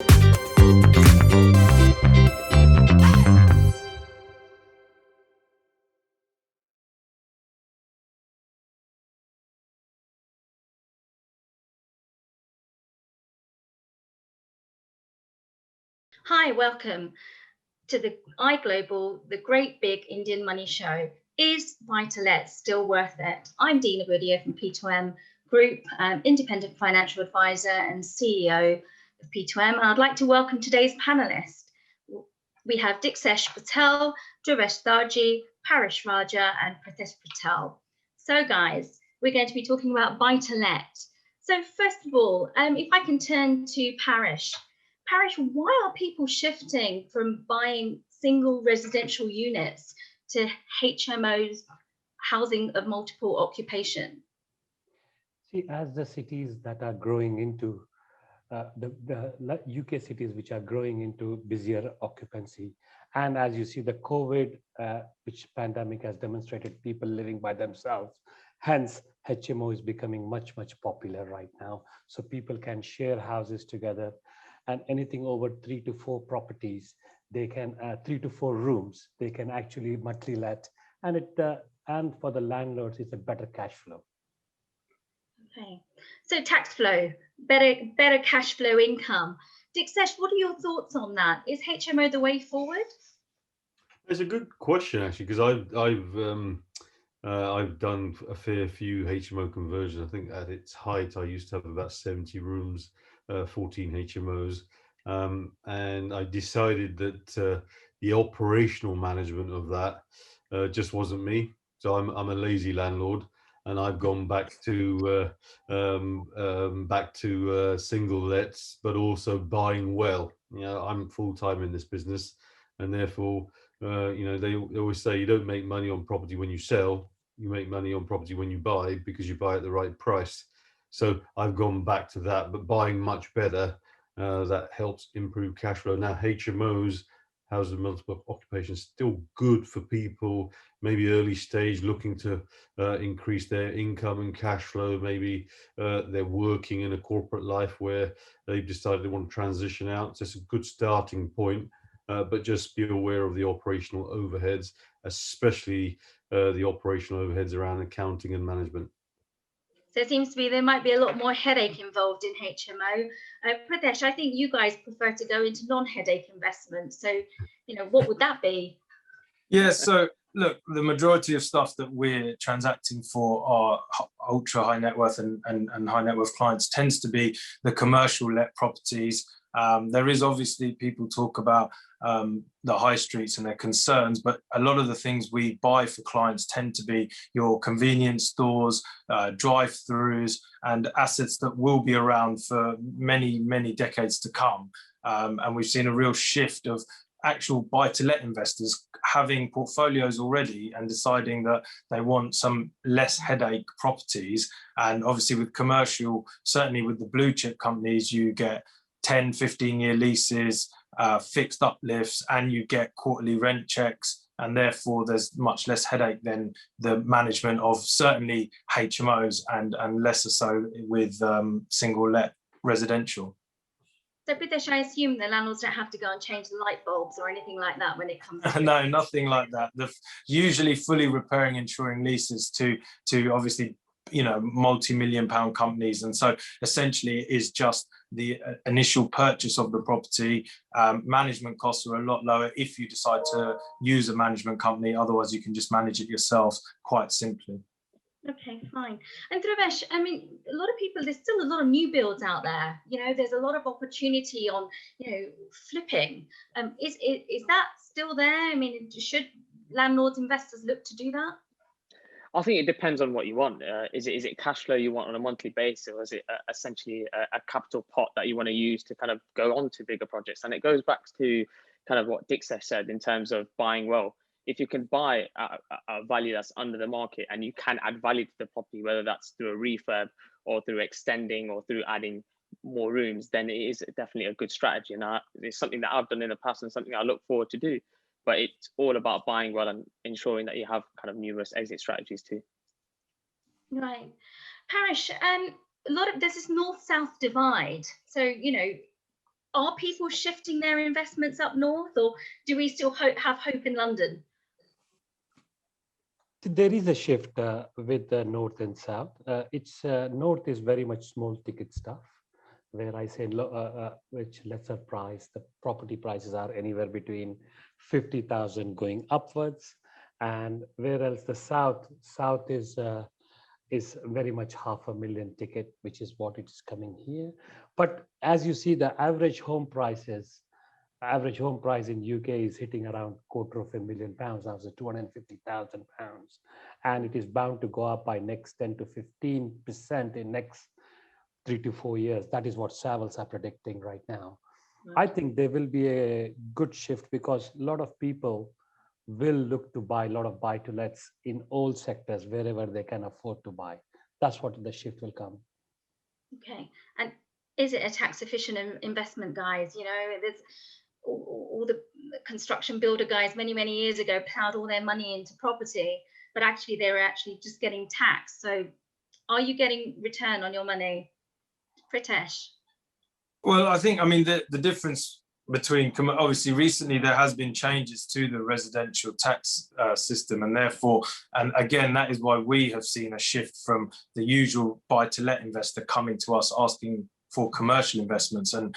Hi, welcome to the iGlobal, the great big Indian money show. Is buy-to-let still worth it? I'm Dina Boudier from P2M Group, independent financial advisor and CEO of P2M, and I'd like to welcome today's panelists. We have Diksesh Patel, Dhruvesh Darji, Parish Raja, and Pritesh Patel. So guys, we're going to be talking about buy-to-let. So first of all, if I can turn to Parish. Parish, why are people shifting from buying single residential units to HMOs, housing of multiple occupation? See, as the cities that are growing into the UK cities which are growing into busier occupancy, and as you see the COVID, which pandemic has demonstrated people living by themselves, hence HMO is becoming much popular right now. So people can share houses together, and anything over 3 to 4 properties, they can 3 to 4 rooms, they can actually monthly let, and and for the landlords, it's a better cash flow. Okay, so tax flow, better cash flow income. Diksesh, what are your thoughts on that? Is HMO the way forward? It's a good question actually, because I've done a fair few HMO conversions. I think at its height, I used to have about 70 rooms, 14 HMOs, and I decided that the operational management of that just wasn't me. So I'm a lazy landlord, and I've gone back to single lets, but also buying well. You know, I'm full time in this business, and therefore, they always say you don't make money on property when you sell. You make money on property when you buy, because you buy at the right price. So I've gone back to that, but buying much better. That helps improve cash flow. Now HMOs, houses of multiple occupations, still good for people maybe early stage looking to increase their income and cash flow. Maybe they're working in a corporate life where they've decided they want to transition out. So it's a good starting point. But just be aware of the operational overheads, especially the operational overheads around accounting and management. So it seems to be there might be a lot more headache involved in HMO. Pritesh, I think you guys prefer to go into non-headache investments. So, what would that be? Yeah, so look, the majority of stuff that we're transacting for our ultra high net worth and high net worth clients tends to be the commercial let properties. There is obviously, people talk about the high streets and their concerns, but a lot of the things we buy for clients tend to be your convenience stores, drive-throughs, and assets that will be around for many decades to come. And we've seen a real shift of actual buy-to-let investors having portfolios already and deciding that they want some less headache properties. And obviously with commercial, certainly with the blue chip companies, you get 10-15-year leases, fixed uplifts, and you get quarterly rent checks, and therefore there's much less headache than the management of certainly HMOs and lesser so with single let residential. So Pritesh, I assume the landlords don't have to go and change the light bulbs or anything like that when it comes to No, nothing like that. The usually fully repairing, insuring leases to obviously, multi-million pound companies. And so essentially it is just the initial purchase of the property. Management costs are a lot lower if you decide to use a management company. Otherwise you can just manage it yourself quite simply. Okay, fine. And Dhruvesh, I mean, a lot of people, there's still a lot of new builds out there. There's a lot of opportunity on, flipping. Is that still there? I mean, should landlords, investors look to do that? I think it depends on what you want. Is it cash flow you want on a monthly basis, or is it essentially a capital pot that you want to use to kind of go on to bigger projects? And it goes back to kind of what Diksesh said in terms of buying well. If you can buy a value that's under the market and you can add value to the property, whether that's through a refurb or through extending or through adding more rooms, then it is definitely a good strategy. And it's something that I've done in the past and something I look forward to do. But it's all about buying well and ensuring that you have kind of numerous exit strategies too. Right. Parish, there's this north-south divide. So, are people shifting their investments up north, or do we still have hope in London? There is a shift with the north and south. It's north is very much small ticket stuff, where I say which lesser price. The property prices are anywhere between 50,000 going upwards, and whereas the south is very much 500,000 ticket, which is what it's coming here. But as you see, the average home price in UK is hitting around £250,000 now, so £250,000, and it is bound to go up by next 10 to 15% in next 3 to 4 years. That is what Savills are predicting right now. I think there will be a good shift because a lot of people will look to buy a lot of buy-to-lets in all sectors wherever they can afford to buy. That's what the shift will come. Okay, and is it a tax efficient investment, guys? You know, there's all the construction builder guys many years ago plowed all their money into property, but actually they were actually just getting taxed. So are you getting return on your money, Pritesh? Well, I mean, the difference between, obviously recently there has been changes to the residential tax system, and therefore, and again, that is why we have seen a shift from the usual buy-to-let investor coming to us asking for commercial investments. And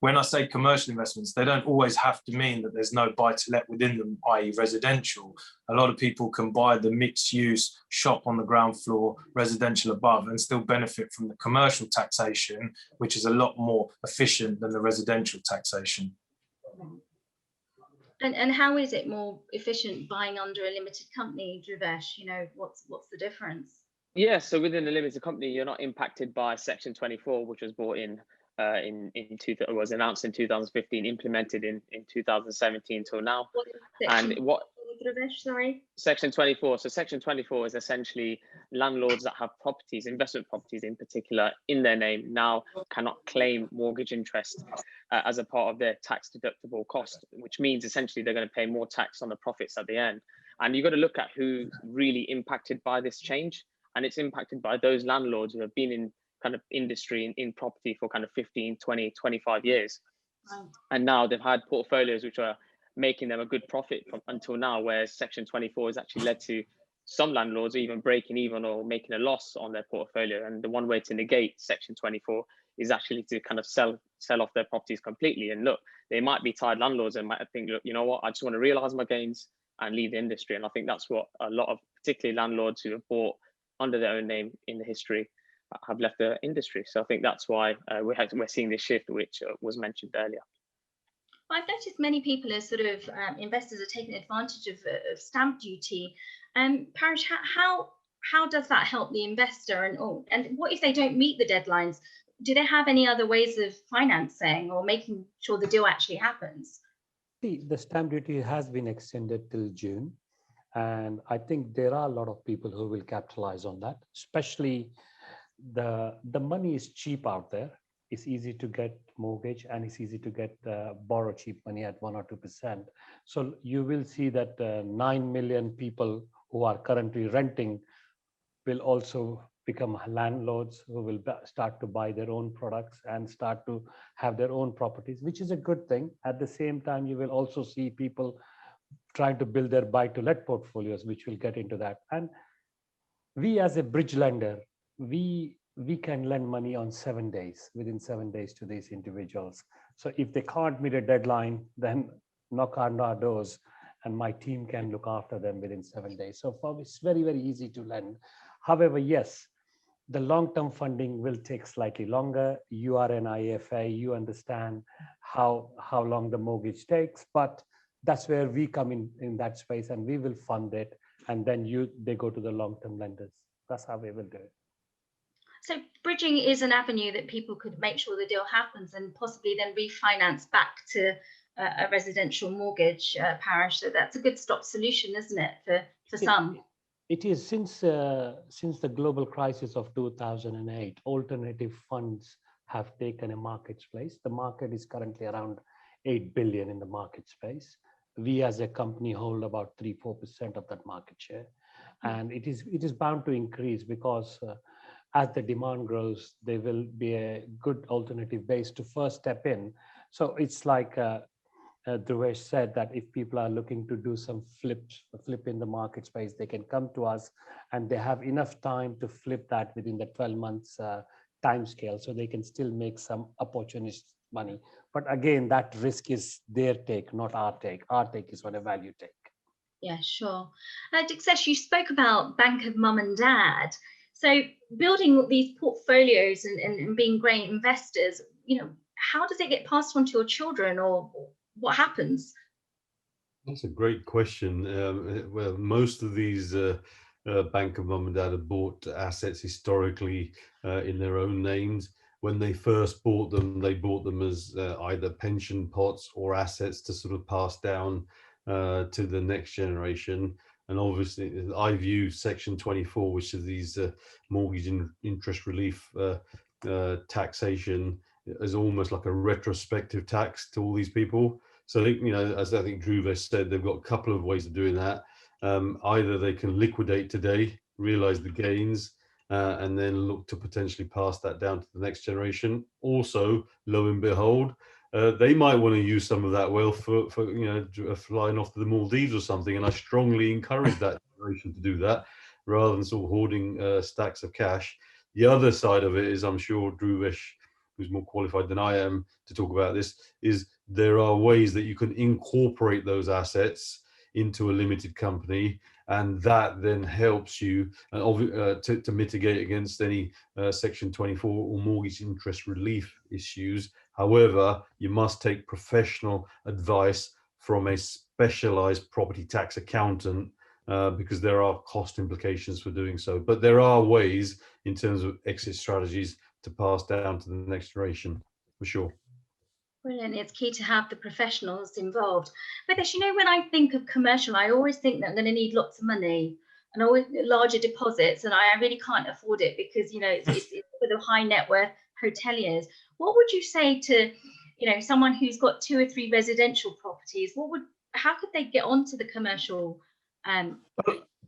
when I say commercial investments, they don't always have to mean that there's no buy-to-let within them, i.e. residential. A lot of people can buy the mixed-use shop on the ground floor, residential above, and still benefit from the commercial taxation, which is a lot more efficient than the residential taxation. And how is it more efficient buying under a limited company, Dhruvesh? You know, what's the difference? Yeah, so within a limited company, you're not impacted by Section 24, which was brought in was announced in 2015, implemented in 2017 till now. And what sorry? Section 24. So Section 24 is essentially landlords that have properties, investment properties in particular, in their name now cannot claim mortgage interest as a part of their tax deductible cost, which means essentially they're going to pay more tax on the profits at the end. And you've got to look at who's really impacted by this change. And it's impacted by those landlords who have been in kind of industry in property for kind of 15, 20, 25 years. Wow. And now they've had portfolios which are making them a good profit from until now, whereas Section 24 has actually led to some landlords even breaking even or making a loss on their portfolio. And the one way to negate Section 24 is actually to kind of sell off their properties completely. And look, they might be tired landlords and might think, look, you know what, I just want to realize my gains and leave the industry. And I think that's what a lot of particularly landlords who have bought under their own name in the history have left the industry. So I think that's why we're seeing this shift, which was mentioned earlier. I've noticed many people as sort of investors are taking advantage of stamp duty. Parish, how does that help the investor? And what if they don't meet the deadlines? Do they have any other ways of financing or making sure the deal actually happens? See, the stamp duty has been extended till June. And I think there are a lot of people who will capitalize on that, especially the money is cheap out there. It's easy to get mortgage and it's easy to get borrow cheap money at 1 or 2%. So you will see that 9 million people who are currently renting will also become landlords who will start to buy their own products and start to have their own properties, which is a good thing. At the same time, you will also see people trying to build their buy-to-let portfolios, which will get into that. And we as a bridge lender, we can lend money on 7 days, within 7 days to these individuals. So if they can't meet a deadline, then knock on our doors and my team can look after them within 7 days. So for me, it's very, very easy to lend. However, yes, the long-term funding will take slightly longer. You are an IFA, you understand how long the mortgage takes, but that's where we come in that space and we will fund it. And then they go to the long-term lenders. That's how we will do it. So bridging is an avenue that people could make sure the deal happens and possibly then refinance back to a residential mortgage, Parish. So that's a good stop solution, isn't it, for some? It is. Since the global crisis of 2008, alternative funds have taken a market space. The market is currently around 8 billion in the market space. We as a company hold about 3-4% of that market share. And it is bound to increase because as the demand grows, there will be a good alternative base to first step in So it's like Dhruvesh said, that if people are looking to do some flip in the market space, they can come to us, and they have enough time to flip that within the 12 months time scale, so they can still make some opportunist money. But again, that risk is their take, not our take. Our take is on a value take. Yeah, sure. Dixesh, you spoke about bank of mum and dad. So building these portfolios and being great investors, how does it get passed on to your children, or what happens? That's a great question. Well, most of these bank of mum and dad have bought assets historically in their own names. When they first bought them, they bought them as either pension pots or assets to sort of pass down to the next generation. And obviously, I view Section 24, which is these mortgage interest relief taxation, as almost like a retrospective tax to all these people. So, as I think Dhruvesh said, they've got a couple of ways of doing that. Either they can liquidate today, realize the gains, and then look to potentially pass that down to the next generation. Also, lo and behold, they might want to use some of that wealth for flying off to the Maldives or something. And I strongly encourage that generation to do that, rather than sort of hoarding stacks of cash. The other side of it is, I'm sure Dhruvesh, who's more qualified than I am to talk about this, is there are ways that you can incorporate those assets into a limited company, and that then helps you to mitigate against any Section 24 or mortgage interest relief issues. However, you must take professional advice from a specialized property tax accountant, because there are cost implications for doing so. But there are ways in terms of exit strategies to pass down to the next generation, for sure. Brilliant. It's key to have the professionals involved. But when I think of commercial, I always think that I'm going to need lots of money and always larger deposits, and I really can't afford it because it's for the high net worth hoteliers. What would you say to someone who's got 2 or 3 residential properties? How could they get onto the commercial?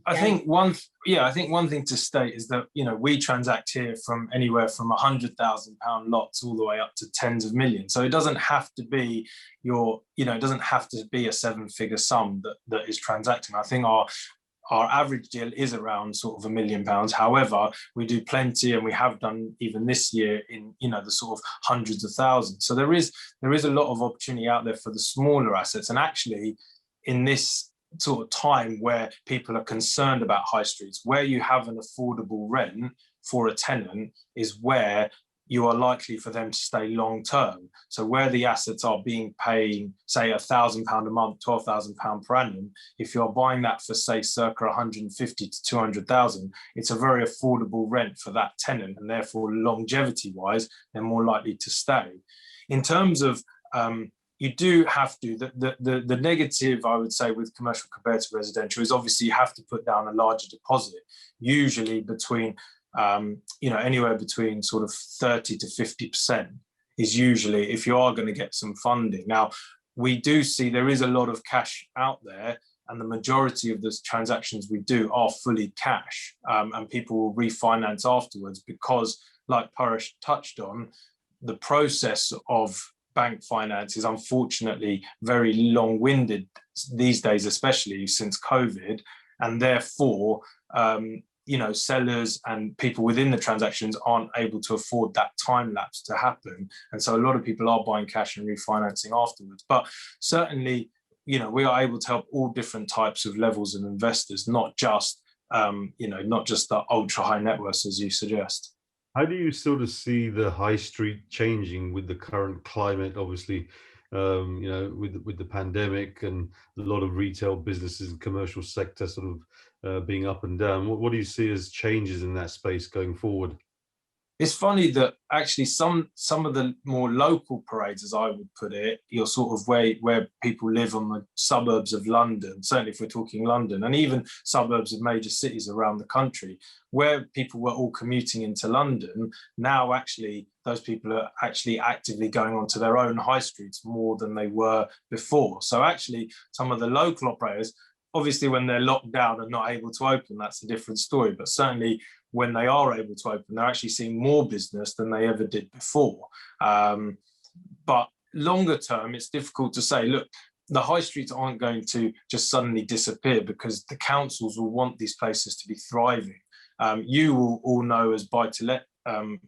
I think one thing to state is that we transact here from anywhere from £100,000 lots all the way up to tens of millions. So it doesn't have to be it doesn't have to be a 7-figure sum that is transacting. I think our average deal is around sort of £1 million. However, we do plenty, and we have done even this year in the sort of hundreds of thousands. So there is a lot of opportunity out there for the smaller assets. And actually, in this sort of time where people are concerned about high streets, where you have an affordable rent for a tenant is where you are likely for them to stay long term. So where the assets are paying, say, £1,000 a month, £12,000 per annum, if you're buying that for, say, circa 150 to 200,000, it's a very affordable rent for that tenant, and therefore longevity wise, they're more likely to stay. In terms of you do have to, the negative, I would say, with commercial compared to residential is obviously you have to put down a larger deposit, usually between, anywhere between sort of 30 to 50% is usually if you are going to get some funding. Now, we do see there is a lot of cash out there, and the majority of the transactions we do are fully cash, and people will refinance afterwards because, like Paresh touched on, the process of bank finance is unfortunately very long-winded these days, especially since COVID, and therefore sellers and people within the transactions aren't able to afford that time lapse to happen, and so a lot of people are buying cash and refinancing afterwards. But certainly we are able to help all different types of levels of investors, not just the ultra high net worths as you suggest. How do you sort of see the high street changing with the current climate? Obviously, with the pandemic and a lot of retail businesses and commercial sector sort of being up and down. What do you see as changes in that space going forward? It's funny that actually some of the more local parades, as I would put it, you're sort of where people live on the suburbs of London, certainly if we're talking London, and even suburbs of major cities around the country, where people were all commuting into London. Now, actually, those people are actually actively going onto their own high streets more than they were before. So actually, some of the local operators, obviously when they're locked down and not able to open, that's a different story. But certainly when they are able to open, they're actually seeing more business than they ever did before. But longer term, it's difficult to say. Look, the high streets aren't going to just suddenly disappear because the councils will want these places to be thriving. You will all know as buy-to-let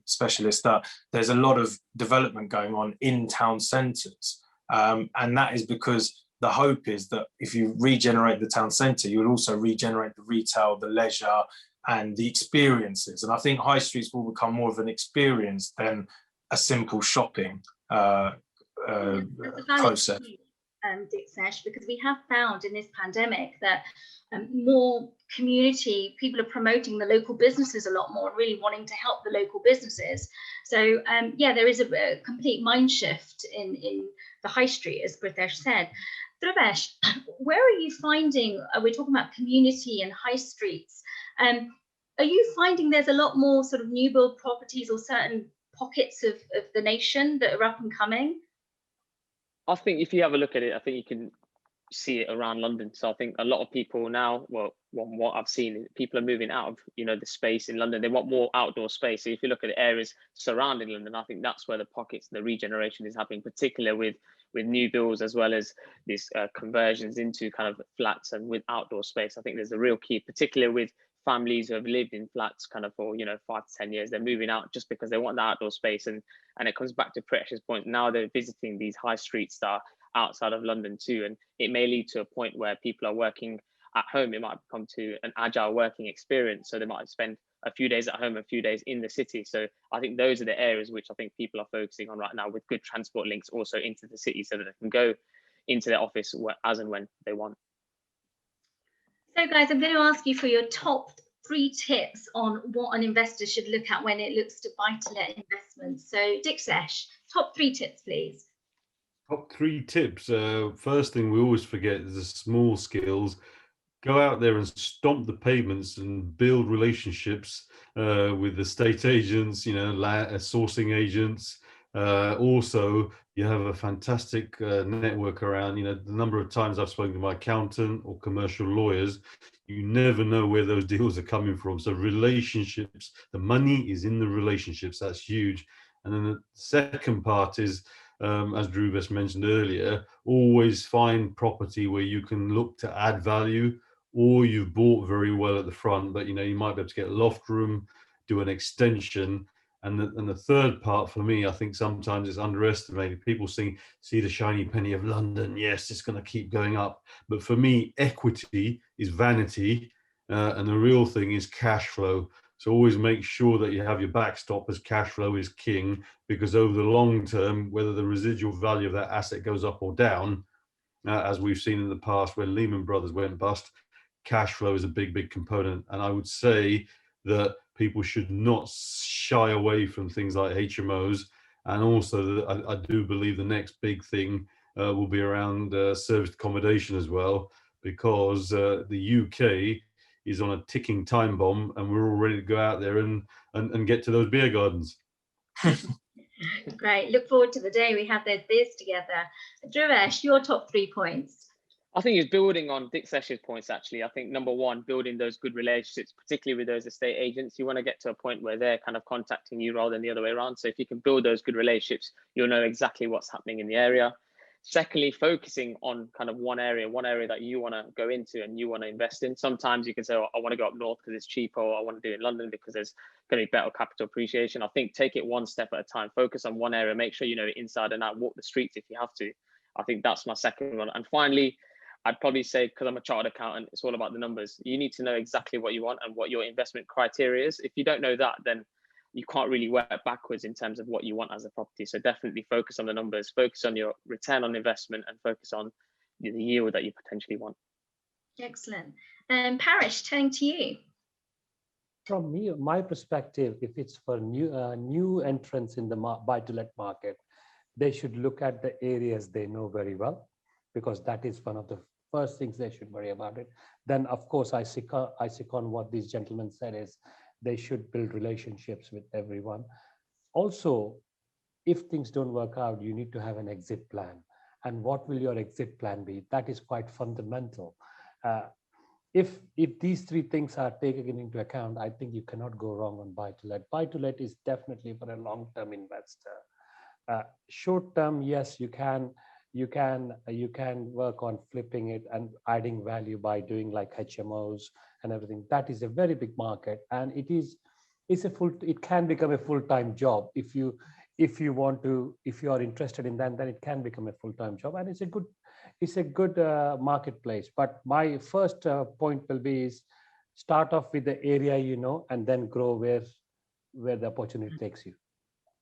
specialists that there's a lot of development going on in town centres. And that is because the hope is that if you regenerate the town centre, you will also regenerate the retail, the leisure, and the experiences. And I think high streets will become more of an experience than a simple shopping process. Dixesh, because we have found in this pandemic that more community people are promoting the local businesses a lot more and really wanting to help the local businesses. So yeah, there is a complete mind shift in the high street, as Pritesh said. Dhruvesh, where are you finding, we're talking about community and high streets, are you finding there's a lot more sort of new build properties or certain pockets of the nation that are up and coming? I think if you have a look at it, I think you can see it around London. So I think a lot of people now, well, what I've seen, people are moving out of, the space in London. They want more outdoor space. So if you look at the areas surrounding London, I think that's where the pockets, the regeneration is happening, particularly with new builds as well as these conversions into kind of flats and with outdoor space. I think there's a real key, particularly with families who have lived in flats kind of for 5 to 10 years. They're moving out just because they want the outdoor space, and it comes back to Pritesh's point. Now they're visiting these high streets that are outside of London too, and it may lead to a point where people are working at home. It might come to an agile working experience, so they might spend a few days at home, a few days in the city. So I think those are the areas which I think people are focusing on right now, with good transport links also into the city, so that they can go into their office as and when they want. So guys, I'm going to ask you for your top 3 tips on what an investor should look at when it looks to buy-to-let investments. So Dixesh, top 3 tips, please. Top 3 tips. First thing we always forget is the small skills. Go out there and stomp the pavements and build relationships with estate agents, sourcing agents. Also, you have a fantastic network around. The number of times I've spoken to my accountant or commercial lawyers, you never know where those deals are coming from. So relationships, the money is in the relationships. That's huge. And then the second part is, as Dhruvesh mentioned earlier, always find property where you can look to add value, or you've bought very well at the front, but you might be able to get a loft room, do an extension. And the third part for me, I think sometimes it's underestimated. People see the shiny penny of London. Yes, it's going to keep going up. But for me, equity is vanity, and the real thing is cash flow. So always make sure that you have your backstop, as cash flow is king, because over the long term, whether the residual value of that asset goes up or down, as we've seen in the past when Lehman Brothers went bust, cash flow is a big component. And I would say that people should not shy away from things like HMOs. And also, I do believe the next big thing will be around serviced accommodation as well, because the UK is on a ticking time bomb, and we're all ready to go out there and get to those beer gardens. Great. Look forward to the day we have those beers together. Dhruvesh, your top 3 points. I think it's building on Dixesh's points, actually. I think number one, building those good relationships, particularly with those estate agents. You want to get to a point where they're kind of contacting you rather than the other way around. So if you can build those good relationships, you'll know exactly what's happening in the area. Secondly, focusing on kind of one area that you want to go into and you want to invest in. Sometimes you can say, oh, I want to go up north because it's cheaper, or I want to do it in London because there's going to be better capital appreciation. I think take it one step at a time, focus on one area, make sure you know it inside and out, walk the streets if you have to. I think that's my second one. And finally, I'd probably say, because I'm a chartered accountant, it's all about the numbers. You need to know exactly what you want and what your investment criteria is. If you don't know that, then you can't really work backwards in terms of what you want as a property. So definitely focus on the numbers, focus on your return on investment, and focus on the yield that you potentially want. Excellent. Parish, turning to you. From my perspective, if it's for new entrants in the buy-to-let market, they should look at the areas they know very well, because that is one of the first things they should worry about it. Then, of course, I second what these gentlemen said, is they should build relationships with everyone. Also, if things don't work out, you need to have an exit plan. And what will your exit plan be? That is quite fundamental. If these 3 things are taken into account, I think you cannot go wrong on buy-to-let. Buy-to-let is definitely for a long-term investor. Short term, yes, you can work on flipping it and adding value by doing like HMOs and everything. That is a very big market, and it can become a full-time job if you if you are interested in that, then it can become a full-time job, and it's a good marketplace. But my first point will be is start off with the area and then grow where the opportunity takes you.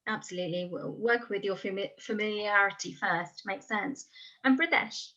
Absolutely. Work with your familiarity first. Makes sense. And Pradesh,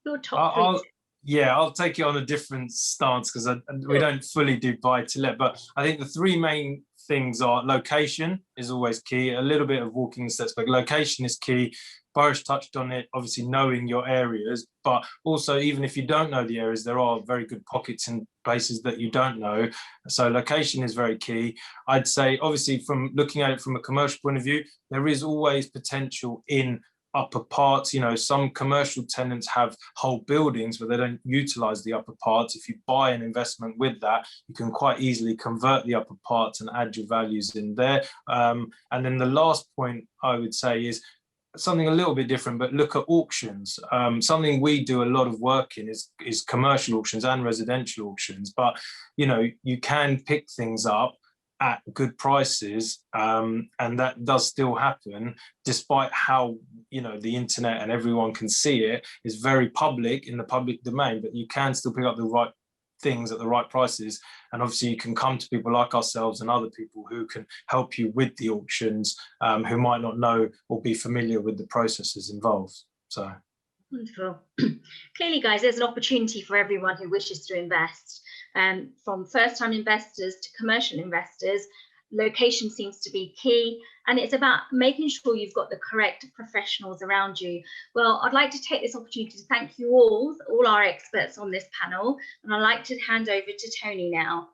your top three. Yeah, I'll take it on a different stance because we don't fully do buy to let, but I think the three main things are location is always key, a little bit of walking steps, but location is key. Boris touched on it, obviously knowing your areas, but also even if you don't know the areas, there are very good pockets in places that you don't know. So location is very key. I'd say obviously from looking at it from a commercial point of view, there is always potential in upper parts. Some commercial tenants have whole buildings but they don't utilize the upper parts. If you buy an investment with that, you can quite easily convert the upper parts and add your values in there. And then the last point I would say is something a little bit different, but look at auctions. Something we do a lot of work in is commercial auctions and residential auctions, but you can pick things up at good prices, and that does still happen, despite how the internet and everyone can see it is very public in the public domain, but you can still pick up the right things at the right prices. And obviously you can come to people like ourselves and other people who can help you with the auctions, who might not know or be familiar with the processes involved. So wonderful. Clearly, guys, there's an opportunity for everyone who wishes to invest. From first-time investors to commercial investors, location seems to be key, and it's about making sure you've got the correct professionals around you. Well, I'd like to take this opportunity to thank you all our experts on this panel, and I'd like to hand over to Tony now.